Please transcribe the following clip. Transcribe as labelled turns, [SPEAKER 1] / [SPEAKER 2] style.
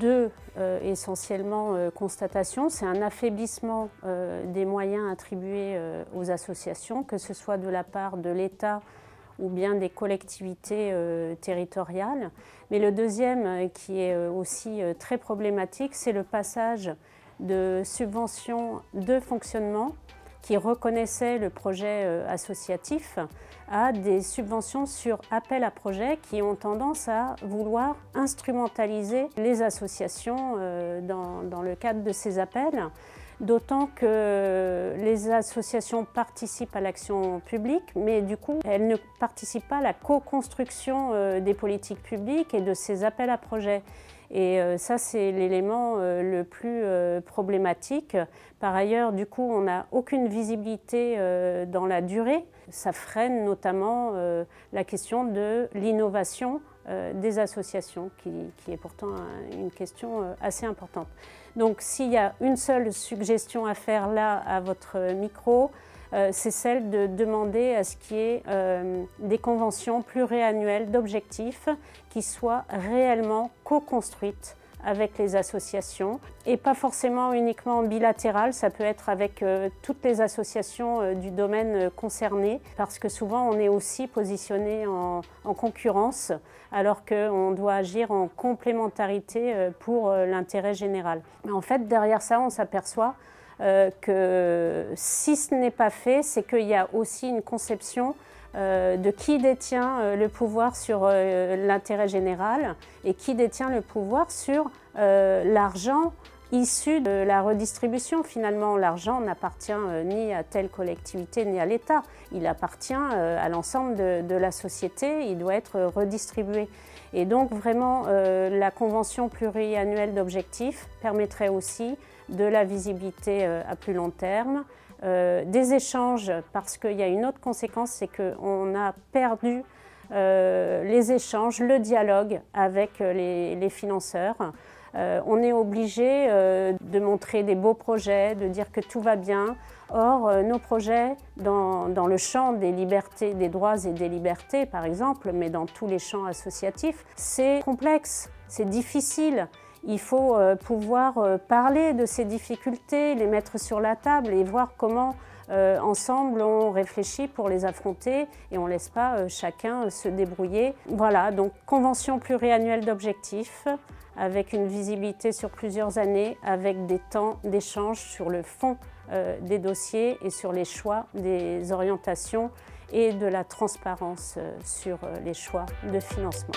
[SPEAKER 1] deux essentiellement constatations. C'est un affaiblissement des moyens attribués aux associations, que ce soit de la part de l'État ou bien des collectivités territoriales. Mais le deuxième, qui est aussi très problématique, c'est le passage de subventions de fonctionnement qui reconnaissaient le projet associatif à des subventions sur appel à projet qui ont tendance à vouloir instrumentaliser les associations dans le cadre de ces appels. D'autant que les associations participent à l'action publique, mais du coup, elles ne participent pas à la co-construction des politiques publiques et de ces appels à projets. Et ça, c'est l'élément le plus problématique. Par ailleurs, du coup, on n'a aucune visibilité dans la durée. Ça freine notamment la question de l'innovation des associations, qui est pourtant une question assez importante. Donc s'il y a une seule suggestion à faire là à votre micro, c'est celle de demander à ce qu'il y ait des conventions pluriannuelles d'objectifs qui soient réellement co-construites avec les associations et pas forcément uniquement bilatérales, ça peut être avec toutes les associations du domaine concerné parce que souvent on est aussi positionné en concurrence alors qu'on doit agir en complémentarité pour l'intérêt général. Mais en fait, derrière ça, on s'aperçoit que si ce n'est pas fait, c'est qu'il y a aussi une conception de qui détient le pouvoir sur l'intérêt général et qui détient le pouvoir sur l'argent issu de la redistribution. Finalement, l'argent n'appartient ni à telle collectivité ni à l'État. Il appartient à l'ensemble de la société, il doit être redistribué. Et donc vraiment, la convention pluriannuelle d'objectifs permettrait aussi de la visibilité à plus long terme, des échanges, parce qu'il y a une autre conséquence, c'est qu'on a perdu les échanges, le dialogue avec les financeurs. On est obligé de montrer des beaux projets, de dire que tout va bien. Or, nos projets, dans le champ des libertés, des droits et des libertés, par exemple, mais dans tous les champs associatifs, c'est complexe, c'est difficile. Il faut pouvoir parler de ces difficultés, les mettre sur la table et voir comment ensemble on réfléchit pour les affronter et on ne laisse pas chacun se débrouiller. Voilà, donc convention pluriannuelle d'objectifs avec une visibilité sur plusieurs années, avec des temps d'échange sur le fond des dossiers et sur les choix des orientations et de la transparence sur les choix de financement.